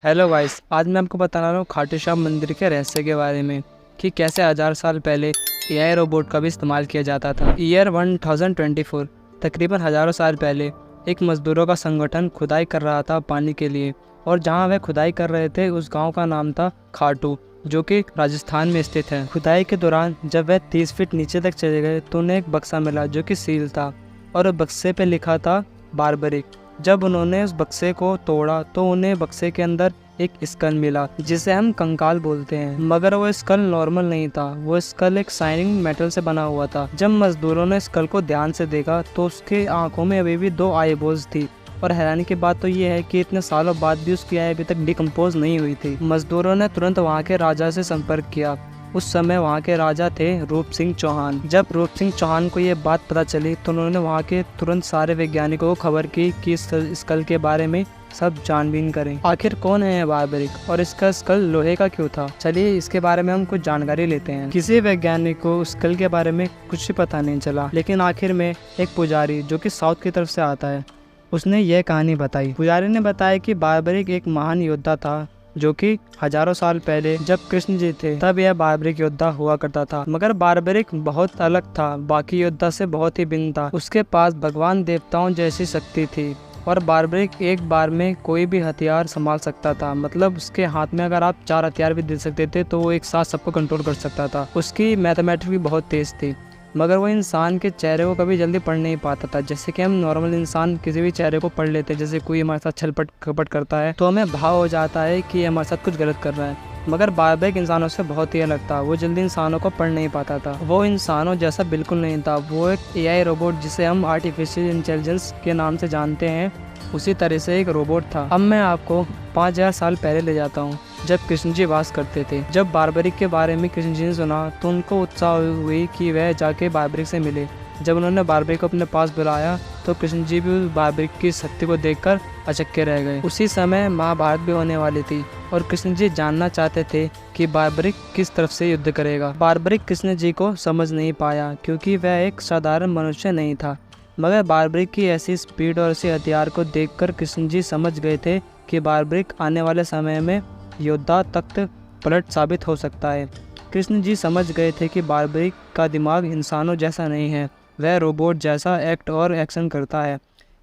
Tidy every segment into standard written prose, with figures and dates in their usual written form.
Hello guys, आज मैं आपको बता रहा हूँ खाटू श्याम मंदिर के रहस्य के बारे में कि कैसे 1000 साल पहले एआई रोबोट का भी इस्तेमाल किया जाता था। ईयर 1024 तकरीबन हज़ारों साल पहले एक मजदूरों का संगठन खुदाई कर रहा था पानी के लिए, और जहाँ वह खुदाई कर रहे थे उस गांव का नाम था खाटू, जो कि राजस्थान में स्थित है। खुदाई के दौरान जब वह 30 फीट नीचे तक चले गए तो उन्हें एक बक्सा मिला जो कि सील था, और बक्से पे लिखा था बारबरिक। जब उन्होंने उस बक्से को तोड़ा तो उन्हें बक्से के अंदर एक स्कल मिला जिसे हम कंकाल बोलते हैं, मगर वो स्कल नॉर्मल नहीं था। वो स्कल एक शाइनिंग मेटल से बना हुआ था। जब मजदूरों ने स्कल को ध्यान से देखा तो उसके आंखों में अभी भी 2 आईबॉल्स थी, और हैरानी की बात तो ये है कि इतने सालों बाद भी उसकी आई अभी तक डिकम्पोज नहीं हुई थी। मजदूरों ने तुरंत वहाँ के राजा से संपर्क किया। उस समय वहाँ के राजा थे रूप सिंह चौहान। जब रूप सिंह चौहान को ये बात पता चली तो उन्होंने वहाँ के तुरंत सारे वैज्ञानिकों को खबर की कि इस स्कल के बारे में सब जानबीन करें। आखिर कौन है बारबरिक और इसका स्कल लोहे का क्यों था? चलिए इसके बारे में हम कुछ जानकारी लेते हैं। किसी वैज्ञानिक को स्कल के बारे में कुछ भी पता नहीं चला, लेकिन आखिर में एक पुजारी जो कि साउथ की तरफ से आता है, उसने यह कहानी बताई। पुजारी ने बताया कि बारबरिक एक महान योद्धा था जो कि हजारों साल पहले जब कृष्ण जी थे तब यह बारबरिक योद्धा हुआ करता था। मगर बारबरिक बहुत अलग था, बाकी योद्धा से बहुत ही भिन्न था। उसके पास भगवान देवताओं जैसी शक्ति थी, और बारबरिक एक बार में कोई भी हथियार संभाल सकता था। मतलब उसके हाथ में अगर आप 4 हथियार भी दे सकते थे तो वो एक साथ सबको कंट्रोल कर सकता था। उसकी मैथमेटिक्स भी बहुत तेज थी, मगर वो इंसान के चेहरे को कभी जल्दी पढ़ नहीं पाता था। जैसे कि हम नॉर्मल इंसान किसी भी चेहरे को पढ़ लेते हैं, जैसे कोई हमारे साथ छलपट कपट करता है तो हमें भाव हो जाता है कि हमारे साथ कुछ गलत कर रहा है। मगर बारबरिक इंसानों से बहुत ही अलग था। वो जल्दी इंसानों को पढ़ नहीं पाता था। वो इंसानों जैसा बिल्कुल नहीं था। वो एक एआई रोबोट जिसे हम आर्टिफिशियल इंटेलिजेंस के नाम से जानते हैं, उसी तरह से एक रोबोट था। अब मैं आपको 5000 साल पहले ले जाता हूँ, जब कृष्ण जी वास करते थे। जब बारबरिक के बारे में कृष्ण जी ने सुना तो उनको उत्साह हुई कि वह जाके बारबरिक से मिले। जब उन्होंने बारबरिक को अपने पास बुलाया तो कृष्ण जी भी उस बारबरिक की शक्ति को देखकर अचक्के रह गए। उसी समय महाभारत भी होने वाली थी, और कृष्ण जी जानना चाहते थे कि बारबरिक किस तरफ से युद्ध करेगा। बारबरिक कृष्ण जी को समझ नहीं पाया क्योंकि वह एक साधारण मनुष्य नहीं था। मगर बारबरिक की ऐसी स्पीड और ऐसे हथियार को देखकर कृष्ण जी समझ गए थे कि बारबरिक आने वाले समय में योद्धा तख्त पलट साबित हो सकता है। कृष्ण जी समझ गए थे कि बारबरिक का दिमाग इंसानों जैसा नहीं है, वह रोबोट जैसा एक्ट और एक्शन करता है।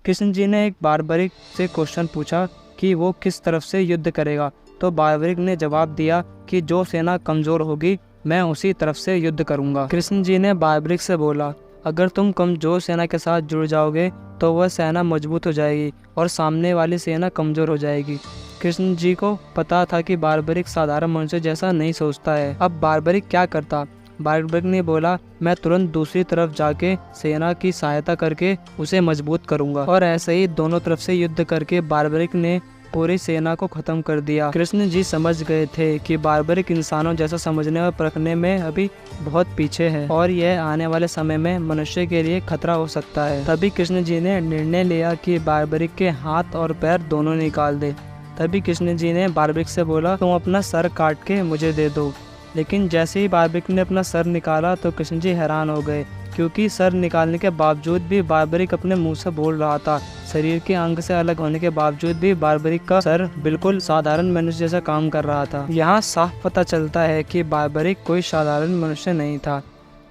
कृष्ण जी ने एक बारबरिक से क्वेश्चन पूछा कि वो किस तरफ से युद्ध करेगा, तो बारबरिक ने जवाब दिया कि जो सेना कमज़ोर होगी मैं उसी तरफ से युद्ध करूँगा। कृष्ण जी ने बारबरिक से बोला, अगर तुम कमज़ोर सेना के साथ जुड़ जाओगे तो वह सेना मजबूत हो जाएगी और सामने वाली सेना कमज़ोर हो जाएगी। कृष्ण जी को पता था कि बारबरिक साधारण मनुष्य जैसा नहीं सोचता है। अब बारबरिक क्या करता? बारबरिक ने बोला, मैं तुरंत दूसरी तरफ जाके सेना की सहायता करके उसे मजबूत करूंगा। और ऐसे ही दोनों तरफ से युद्ध करके बारबरिक ने पूरी सेना को खत्म कर दिया। कृष्ण जी समझ गए थे कि बारबरिक इंसानों जैसा समझने और परखने में अभी बहुत पीछे है, और यह आने वाले समय में मनुष्य के लिए खतरा हो सकता है। तभी कृष्ण जी ने निर्णय लिया कि बारबरिक के हाथ और पैर दोनों निकाल दे। तभी कृष्ण जी ने बारबरिक से बोला, तुम अपना सर काट के मुझे दे दो। लेकिन जैसे ही बारबरिक ने अपना सर निकाला तो कृष्ण जी हैरान हो गए, क्योंकि सर निकालने के बावजूद भी बारबरिक अपने मुंह से बोल रहा था। शरीर के अंग से अलग होने के बावजूद भी बारबरिक का सर बिल्कुल साधारण मनुष्य जैसा काम कर रहा था। यहाँ साफ पता चलता है कि बारबरिक कोई साधारण मनुष्य नहीं था।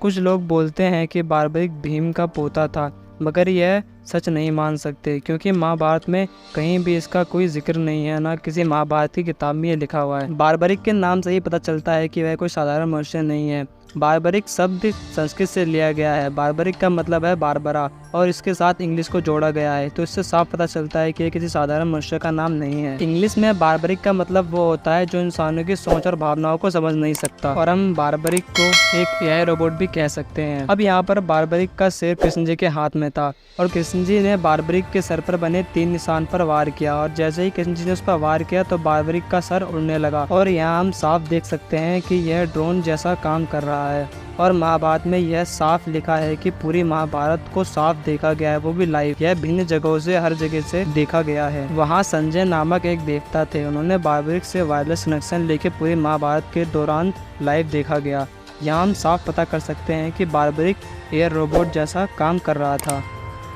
कुछ लोग बोलते हैं कि बारबरिक भीम का पोता था, मगर यह सच नहीं मान सकते, क्योंकि महाभारत में कहीं भी इसका कोई जिक्र नहीं है, ना किसी महाभारत की किताब में ये लिखा हुआ है। बारबरिक के नाम से ही पता चलता है कि वह कोई साधारण मनुष्य नहीं है। बारबरिक शब्द संस्कृत से लिया गया है। बारबरिक का मतलब है बारबरा, और इसके साथ इंग्लिश को जोड़ा गया है, तो इससे साफ पता चलता है कि यह किसी साधारण मनुष्य का नाम नहीं है। इंग्लिश में बारबरिक का मतलब वो होता है जो इंसानों की सोच और भावनाओं को समझ नहीं सकता, और हम बारबरिक को एक एआई रोबोट भी कह सकते हैं। अब यहाँ पर बारबरिक का सिर कृष्ण जी के हाथ में था, और कृष्ण जी ने बारबरिक के सर पर बने 3 निशान पर वार किया, और जैसे ही कृष्ण जी ने उस पर वार किया तो बारबरिक का सर उड़ने लगा। और यहाँ हम साफ देख सकते हैं कि यह ड्रोन जैसा काम कर रहा है। और महाभारत में यह साफ लिखा है कि पूरी महाभारत को साफ देखा गया है, वो भी लाइव। यह भिन्न जगहों से, हर जगह से देखा गया है। वहाँ संजय नामक एक देवता थे, उन्होंने बारबरिक से वायरलेस कनेक्शन लेके पूरी महाभारत के दौरान लाइव देखा गया। यहाँ हम साफ पता कर सकते हैं कि बारबरिक एयर रोबोट जैसा काम कर रहा था,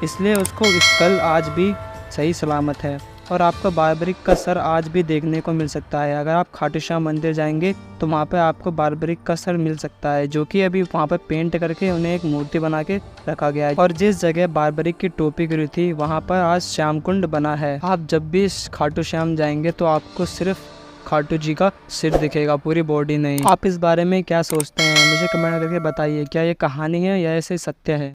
इसलिए उसको स्कल आज भी सही सलामत है। और आपको बारबरिक का सर आज भी देखने को मिल सकता है। अगर आप खाटू श्याम मंदिर जाएंगे तो वहाँ पे आपको बारबरिक का सर मिल सकता है, जो कि अभी वहाँ पे पेंट करके उन्हें एक मूर्ति बना के रखा गया है। और जिस जगह बारबरिक की टोपी गिरी थी वहाँ पर आज श्याम कुंड बना है। आप जब भी खाटू श्याम जाएंगे तो आपको सिर्फ खाटू जी का सिर दिखेगा, पूरी बॉडी नहीं। आप इस बारे में क्या सोचते हैं मुझे कमेंट करके बताइए। क्या ये कहानी है या ऐसे सत्य है?